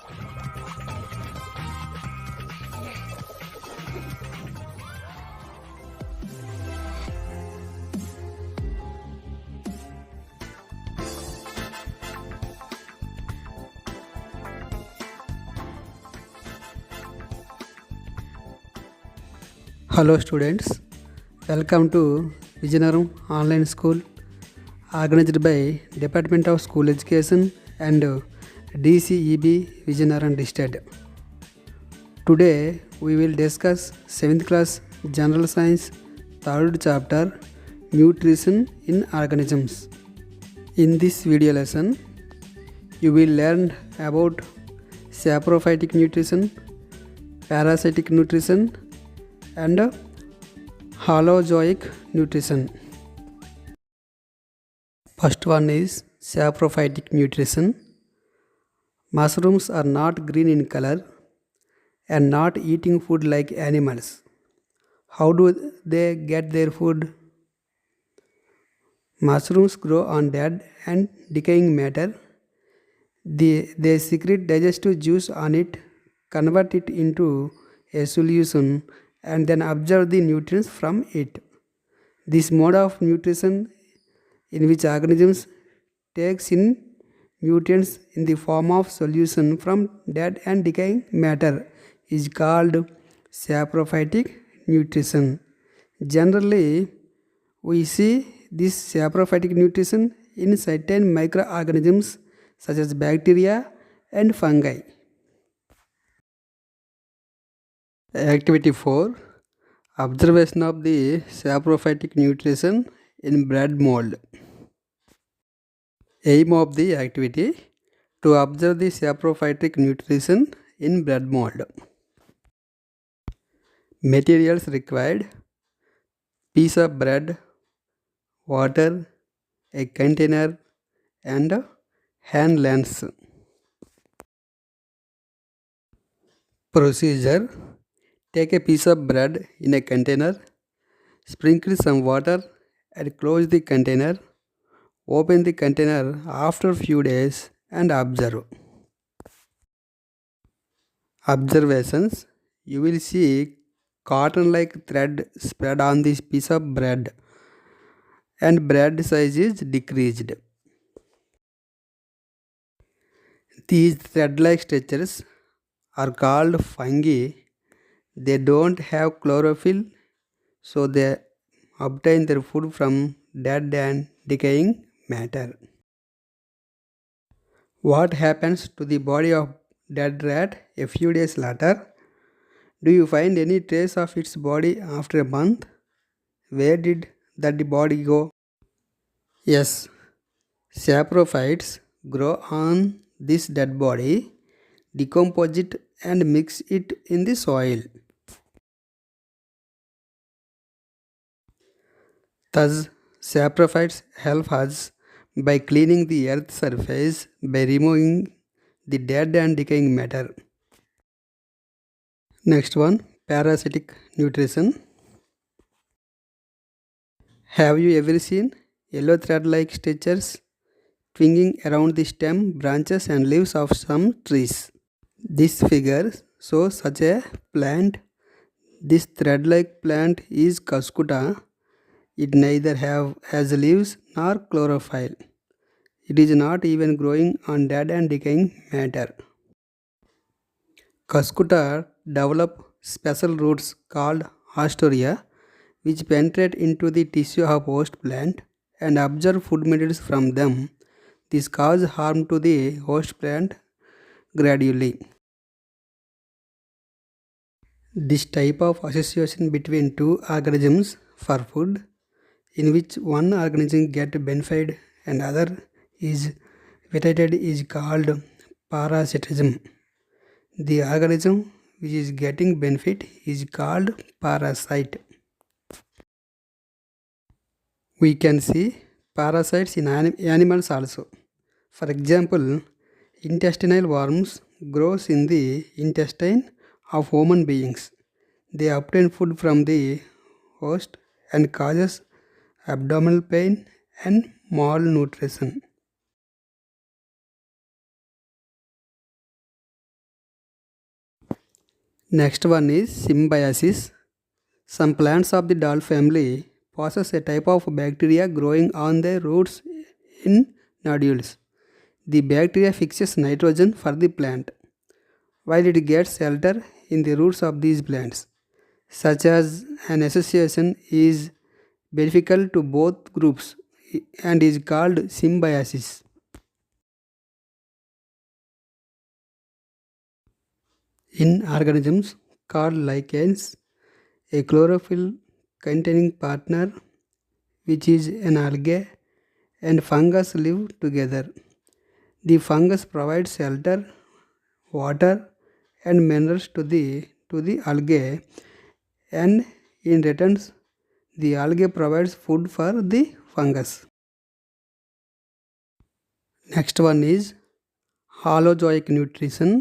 Hello students, welcome to Visionarum Online School organized by Department of School Education and DCEB Visionarum District. Today we will discuss 7th class General Science 3rd chapter Nutrition in Organisms. In this video lesson, you will learn about saprophytic nutrition, parasitic nutrition and holozoic nutrition. First one is saprophytic nutrition. Mushrooms are not green in color and not eating food like animals. How do they get their food? Mushrooms grow on dead and decaying matter. They secrete digestive juice on it, convert it into a solution and then absorb the nutrients from it. This mode of nutrition in which organisms takes in nutrients in the form of solution from dead and decaying matter is called saprophytic nutrition. Generally, we see this saprophytic nutrition in certain microorganisms such as bacteria and fungi. Activity 4. Observation of the saprophytic nutrition in bread mold. Aim of the activity: to observe the saprophytic nutrition in bread mold. Materials required: piece of bread, water, a container and hand lens. Procedure: take a piece of bread in a container, sprinkle some water and close the container. Open the container after a few days and observe. Observations: you will see cotton-like thread spread on this piece of bread and bread size is decreased. These thread-like structures are called fungi. They don't have chlorophyll, so they obtain their food from dead and decaying matter. What happens to the body of dead rat a few days later? Do you find any trace of its body after a month? Where did that body go? Yes, saprophytes grow on this dead body, decompose it and mix it in the soil. Thus, saprophytes help us by cleaning the earth's surface by removing the dead and decaying matter. Next one, parasitic nutrition. Have you ever seen yellow thread-like structures twining around the stem, branches and leaves of some trees? This figure shows such a plant. This thread-like plant is Cuscuta. It neither has leaves nor chlorophyll. It is not even growing on dead and decaying matter. Cuscuta develop special roots called ostoria, which penetrate into the tissue of host plant and absorb food materials from them. This causes harm to the host plant gradually. This type of association between two organisms for food, in which one organism gets benefit and other is vitiated, is called parasitism. The organism which is getting benefit is called parasite. We can see parasites in animals also. For example, intestinal worms grows in the intestine of human beings. They obtain food from the host and causes abdominal pain and malnutrition. Next one is symbiosis. Some plants of the dal family possess a type of bacteria growing on their roots in nodules. The bacteria fixes nitrogen for the plant, while it gets shelter in the roots of these plants. Such as an association is beneficial to both groups and is called symbiosis. In organisms called lichens, a chlorophyll containing partner, which is an algae, and fungus live together. The fungus provides shelter, water, and minerals to the algae, and in return, the algae provides food for the fungus. Next one is holozoic nutrition.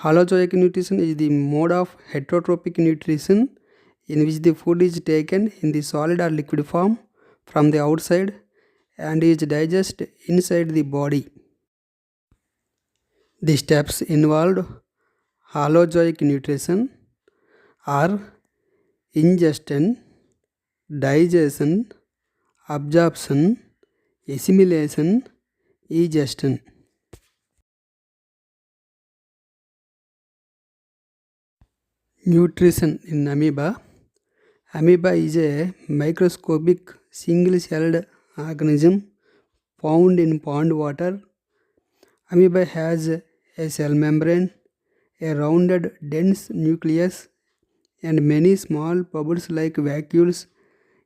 Holozoic nutrition is the mode of heterotrophic nutrition in which the food is taken in the solid or liquid form from the outside and is digested inside the body. The steps involved holozoic nutrition are ingestion, digestion, absorption, assimilation, egestion. Nutrition in amoeba. Amoeba is a microscopic single-celled organism found in pond water. Amoeba has a cell membrane, a rounded dense nucleus, and many small bubbles-like vacuoles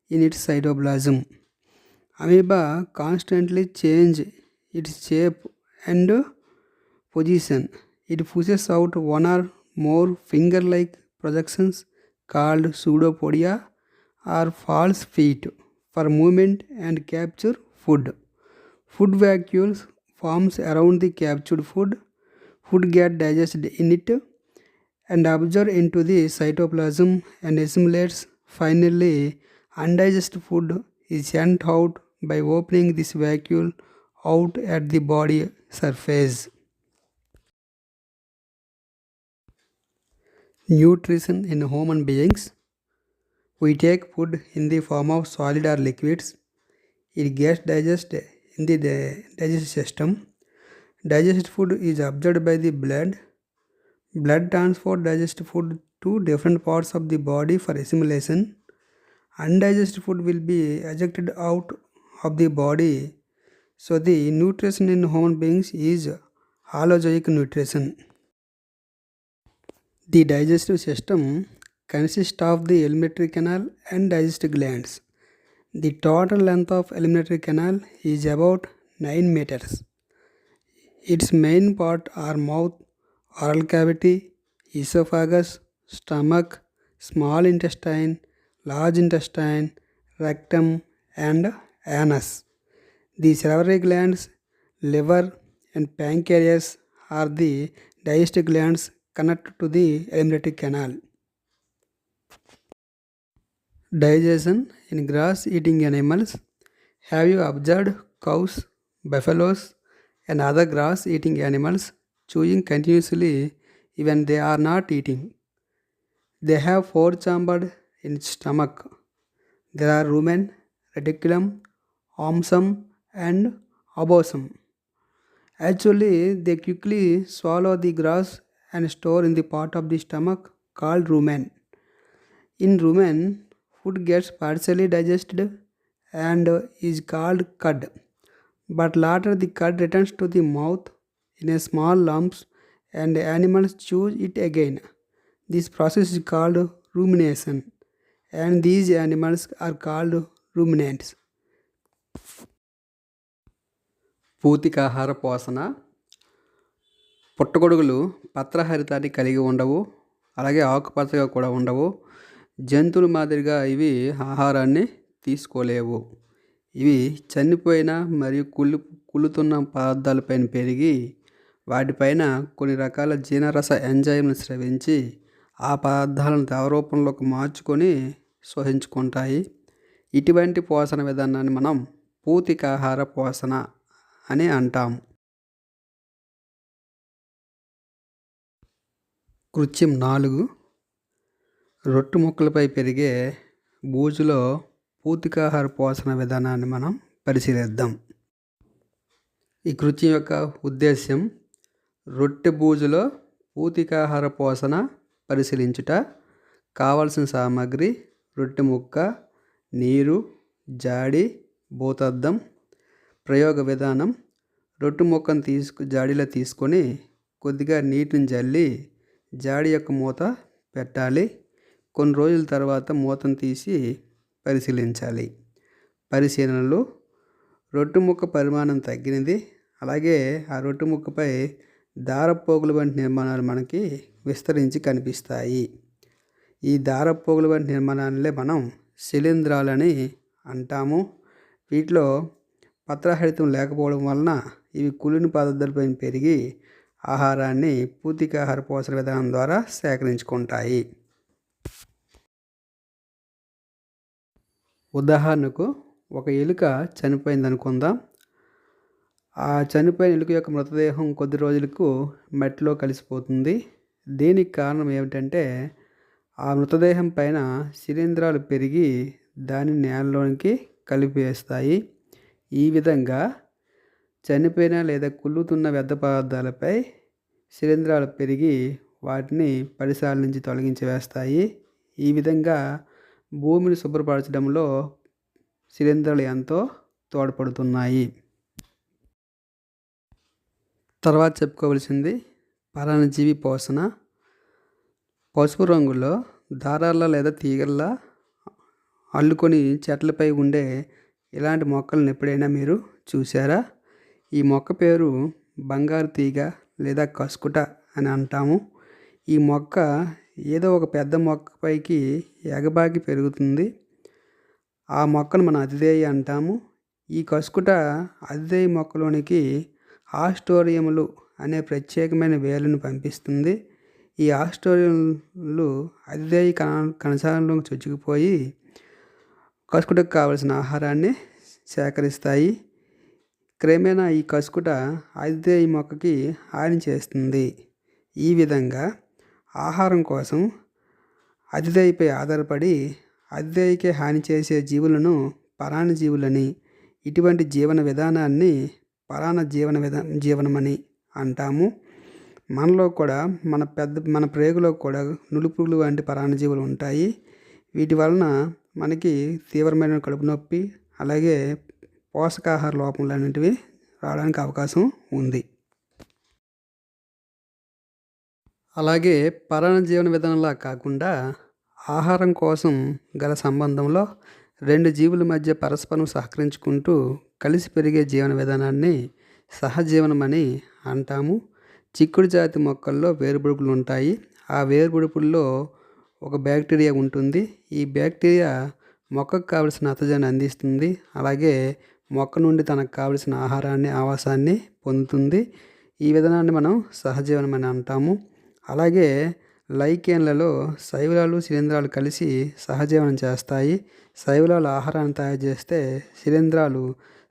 in its cytoplasm. Amoeba constantly changes its shape and position. It pushes out one or more finger-like projections called pseudopodia or false feet for movement and capture food. Food vacuoles forms around the captured food. Food gets digested in it and absorbed into the cytoplasm and assimilates. Finally, undigested food is sent out by opening this vacuole out at the body surface. Nutrition in human beings. We take food in the form of solid or liquids. It gets digested in the digestive system. Digested food is absorbed by the blood. Blood transports digested food to different parts of the body for assimilation. Undigested food will be ejected out of the body. So the nutrition in human beings is holozoic nutrition. The digestive system consists of the alimentary canal and digestive glands. The total length of alimentary canal is about 9 meters. Its main parts are mouth, oral cavity, esophagus, stomach, small intestine, large intestine, rectum, and anus. The salivary glands, liver, and pancreas are the digestive glands connected to the alimentary canal. Digestion in grass eating animals. Have you observed cows, buffaloes, and other grass eating animals chewing continuously even they are not eating? They have four chambers in its stomach. There are rumen, reticulum, omasum, and obosum. Actually, they quickly swallow the grass and store in the part of the stomach called rumen. In rumen, food gets partially digested and is called cud. But later the cud returns to the mouth in a small lumps and animals chew it again. This process is called rumination and these animals are called ruminants. పూతికాహార పోషణ. పుట్టగొడుగులు పత్రహరితాన్ని కలిగి ఉండవు, అలాగే ఆకుపచ్చగా కూడా ఉండవు. జంతువుల మాదిరిగా ఇవి ఆహారాన్ని తీసుకోలేవు. ఇవి చనిపోయిన మరియు కుళ్ళుతున్న పదార్థాలపైన పెరిగి వాటిపైన కొన్ని రకాల జీర్ణరస ఎంజైమ్లు స్రవించి ఆ పదార్థాలను ద్రవరూపంలోకి మార్చుకొని శోషించుకుంటాయి. ఇటువంటి పోషణ విధానాన్ని మనం పూతికాహార పోషణ అని అంటాం. కృత్యం 4. రొట్టె ముక్కలపై పెరిగే బూజులో పూతికాహార పోషణ విధానాన్ని మనం పరిశీలిద్దాం. ఈ కృత్యం యొక్క ఉద్దేశ్యం రొట్టె బూజులో పూతికాహార పోషణ పరిశీలించుట. కావలసిన సామాగ్రి రొట్టె ముక్క, నీరు, జాడి, భూతద్దం. ప్రయోగ విధానం: రొట్టె ముక్కను జాడీలో తీసుకొని కొద్దిగా నీటిని జల్లి జాడి యొక్క మూత పెట్టాలి. కొన్ని రోజుల తర్వాత మూతను తీసి పరిశీలించాలి. పరిశీలనలు: రొట్టె ముక్క పరిమాణం తగ్గినది, అలాగే ఆ రొట్టె ముక్కపై దారపోగులు వంటి నిర్మాణాలు మనకి విస్తరించి కనిపిస్తాయి. ఈ దారపోగులు వంటి నిర్మాణాలనే మనం శిలీంధ్రాలని అంటాము. వీటిలో పత్రహరితం లేకపోవడం వలన ఇవి కుళ్ళిన పదార్థాలపై పెరిగి ఆహారాన్ని పూతికాహార పోషణ విధానం ద్వారా సేకరించుకుంటాయి. ఉదాహరణకు ఒక ఎలుక చనిపోయింది అనుకుందాం. ఆ చనిపోయిన ఎలుక యొక్క మృతదేహం కొద్ది రోజులకు మట్టిలో కలిసిపోతుంది. దీనికి కారణం ఏమిటంటే ఆ మృతదేహం పైన శిలీంధ్రాలు పెరిగి దాన్ని నేలలోనికి కలిపివేస్తాయి. ఈ విధంగా చనిపోయిన లేదా కుళ్ళుతున్న వ్యర్థ పదార్థాలపై శిలీంధ్రాలు పెరిగి వాటిని పరిసరాల నుంచి తొలగించి వేస్తాయి. ఈ విధంగా భూమిని శుభ్రపరచడంలో శిలీంధ్రాలు ఎంతో తోడ్పడుతున్నాయి. తర్వాత చెప్పుకోవలసింది పరాన్నజీవి పోషణ. పసుపు రంగులో దారాల్లో లేదా తీగల్లా అల్లుకొని చెట్లపై ఉండే ఇలాంటి మొక్కలను ఎప్పుడైనా మీరు చూసారా? ఈ మొక్క పేరు బంగారు తీగ లేదా కస్కుట అని అంటాము. ఈ మొక్క ఏదో ఒక పెద్ద మొక్కపైకి ఎగబాకి పెరుగుతుంది. ఆ మొక్కను మనం అతిథేయి అంటాము. ఈ కస్కుట అతిథేయి మొక్కలోనికి ఆస్టోరియంలు అనే ప్రత్యేకమైన వేర్లను పంపిస్తుంది. ఈ ఆస్టోరియంలు అతిథేయి కణజాలంలోకి చొచ్చుకుపోయి కస్కుటకు కావలసిన ఆహారాన్ని సేకరిస్తాయి. క్రమేణా ఈ కస్కుట అతిథేయి మొక్కకి హాని చేస్తుంది. ఈ విధంగా ఆహారం కోసం అతిథేయిపై ఆధారపడి అతిథేయికి హాని చేసే జీవులను పరాన్నజీవులని, ఇటువంటి జీవన విధానాన్ని పరాన్న జీవనమని అంటాము. మనలో కూడా మన ప్రేగులో కూడా నులుపులు వంటి పరాన్నజీవులు ఉంటాయి. వీటి వలన మనకి తీవ్రమైన కడుపు నొప్పి, అలాగే పోషకాహార లోపములు అనేటివి రావడానికి అవకాశం ఉంది. అలాగే పరాన్న జీవన విధానంలా కాకుండా ఆహారం కోసం గల సంబంధంలో రెండు జీవుల మధ్య పరస్పరం సహకరించుకుంటూ కలిసి పెరిగే జీవన విధానాన్ని సహజీవనం అని అంటాము. చిక్కుడు జాతి మొక్కల్లో వేరుబుడుపులు ఉంటాయి. ఆ వేరుబుడుపుల్లో ఒక బ్యాక్టీరియా ఉంటుంది. ఈ బ్యాక్టీరియా మొక్కకు కావలసిన నత్రజనిని అందిస్తుంది. అలాగే మొక్క నుండి తనకు కావలసిన ఆహారాన్ని, ఆవాసాన్ని పొందుతుంది. ఈ విధానాన్ని మనం సహజీవనం అని అంటాము. అలాగే లైకేన్లలో శైవలాలు, శిలీంధ్రాలు కలిసి సహజీవనం చేస్తాయి. శైవలాలు ఆహారాన్ని తయారు చేస్తే శిలీంధ్రాలు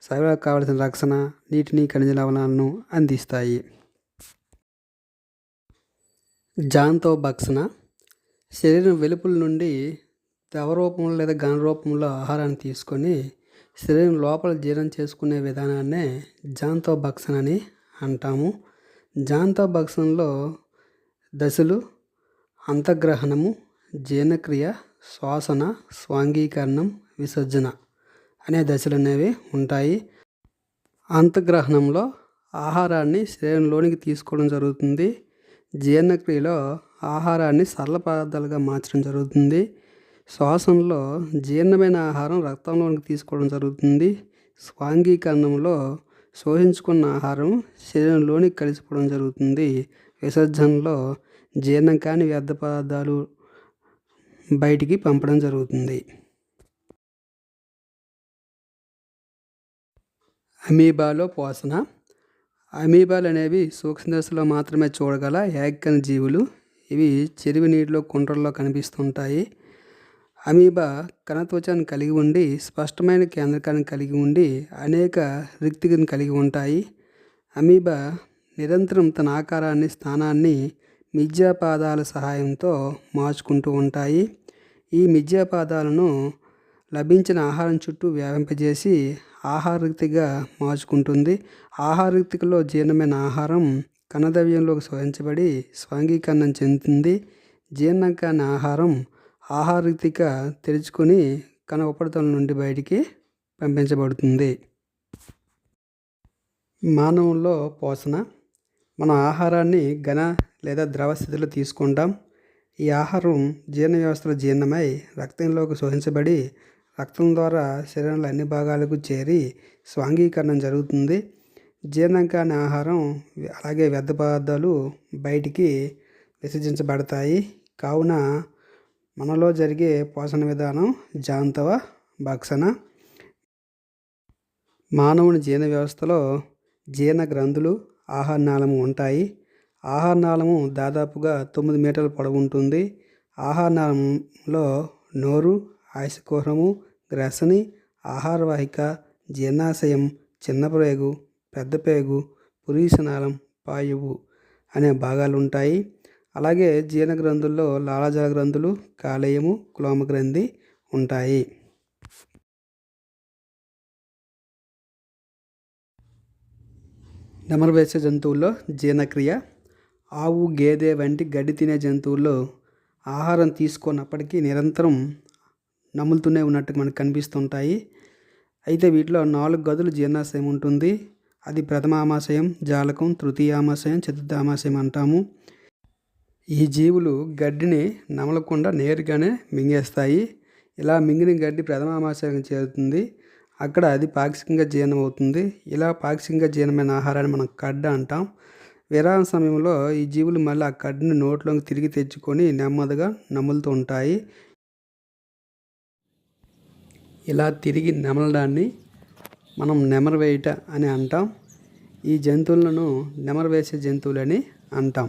శైవలాలకు కావలసిన రక్షణ, నీటిని, ఖనిజ లవణాలను అందిస్తాయి. జాంతోభక్షణ. శరీరం వెలుపల నుండి ద్రవ రూపంలో లేదా ఘన రూపంలో ఆహారాన్ని తీసుకొని శరీరం లోపల జీర్ణం చేసుకునే విధానాన్నే జాంతోభక్షణ అని అంటాము. జాంతోభక్షణలో దశలు అంతగ్రహణము, జీర్ణక్రియ, శ్వాసన, స్వాంగీకరణం, విసర్జన అనే దశలు అనేవి ఉంటాయి. అంతగ్రహణంలో ఆహారాన్ని శరీరంలోనికి తీసుకోవడం జరుగుతుంది. జీర్ణక్రియలో ఆహారాన్ని సరళ పదార్థాలుగా మార్చడం జరుగుతుంది. శ్వాసంలో జీర్ణమైన ఆహారం రక్తంలోనికి తీసుకోవడం జరుగుతుంది. స్వాంగీకరణంలో శోషించుకున్న ఆహారం శరీరంలోనికి కలిసిపోవడం జరుగుతుంది. విసర్జనలో జీర్ణం కాని వ్యర్థ పదార్థాలు బయటికి పంపడం జరుగుతుంది. అమీబాలో పోషణ. అమీబాలు అనేవి సూక్ష్మదశలో మాత్రమే చూడగల ఏకకణ జీవులు. ఇవి చెరువు నీటిలో, కుంటల్లో కనిపిస్తుంటాయి. అమీబా కణత్వచాన్ని కలిగి ఉండి స్పష్టమైన కేంద్రకాన్ని కలిగి ఉండి అనేక రిక్తికను కలిగి ఉంటాయి. అమీబా నిరంతరం తన ఆకారాన్ని, స్థానాన్ని మిథ్యాపాదాల సహాయంతో మార్చుకుంటూ ఉంటాయి. ఈ మిథ్యాపాదాలను లభించిన ఆహారం చుట్టూ వ్యాపింపజేసి ఆహారరీతిగా మార్చుకుంటుంది. ఆహారరీతిలో జీర్ణమైన ఆహారం కణద్రవ్యంలోకి శోషించబడి స్వాంగీకరణం చెందుతుంది. జీర్ణం కాని ఆహారం ఆహారరీతిగా తెరుచుకొని కణ ఉపరితలం నుండి బయటికి పంపించబడుతుంది. మానవుల్లో పోషణ. మన ఆహారాన్ని ఘన లేదా ద్రవ స్థితిలో తీసుకుంటాం. ఈ ఆహారం జీర్ణ వ్యవస్థలో జీర్ణమై రక్తంలోకి శోషించబడి రక్తం ద్వారా శరీరంలో అన్ని భాగాలకు చేరి స్వాంగీకరణం జరుగుతుంది. జీర్ణం కాని ఆహారం అలాగే వ్యర్థ పదార్థాలు బయటికి విసర్జించబడతాయి. కావున మనలో జరిగే పోషణ విధానం జాంతవ భక్షణ. మానవుని జీర్ణ వ్యవస్థలో జీర్ణ గ్రంథులు, ఆహారనాళము ఉంటాయి. ఆహారనాళము దాదాపుగా 9 మీటర్ల పొడవు ఉంటుంది. ఆహారనాళంలో నోరు, ఆశకుహరము, గ్రసని, ఆహారవాహిక, జీర్ణాశయం, చిన్నప్రేగు, పెద్దపేగు, పురీషనాళం, పాయువు అనే భాగాలు ఉంటాయి. అలాగే జీర్ణ గ్రంథుల్లో లాలాజల గ్రంథులు, కాలేయము, క్లోమగ్రంథి ఉంటాయి. నెమరు వేసే జంతువుల్లో జీర్ణక్రియ. ఆవు, గేదె వంటి గడ్డి తినే జంతువుల్లో ఆహారం తీసుకున్నప్పటికీ నిరంతరం నములుతూనే ఉన్నట్టు మనకు కనిపిస్తుంటాయి. అయితే వీటిలో 4 గదులు జీర్ణాశయం ఉంటుంది. అది ప్రథమామాశయం, జాలకం, తృతీయామాశయం, చతుర్థామాశయం అంటాము. ఈ జీవులు గడ్డిని నమలకుండా నేరుగానే మింగేస్తాయి. ఇలా మింగిన గడ్డి ప్రథమామాశయానికి చేరుతుంది. అక్కడ అది పాక్షికంగా జీర్ణం అవుతుంది. ఇలా పాక్షికంగా జీర్ణమైన ఆహారాన్ని మనం కడ్డ అంటాం. విరామ సమయంలో ఈ జీవులు మళ్ళీ ఆ కడ్డిని నోట్లోకి తిరిగి తెచ్చుకొని నెమ్మదిగా నములుతూ ఉంటాయి. ఇలా తిరిగి నమలడాన్ని మనం నెమరు వేయుట అని అంటాం. ఈ జంతువులను నెమరు వేసే జంతువులని అంటాం.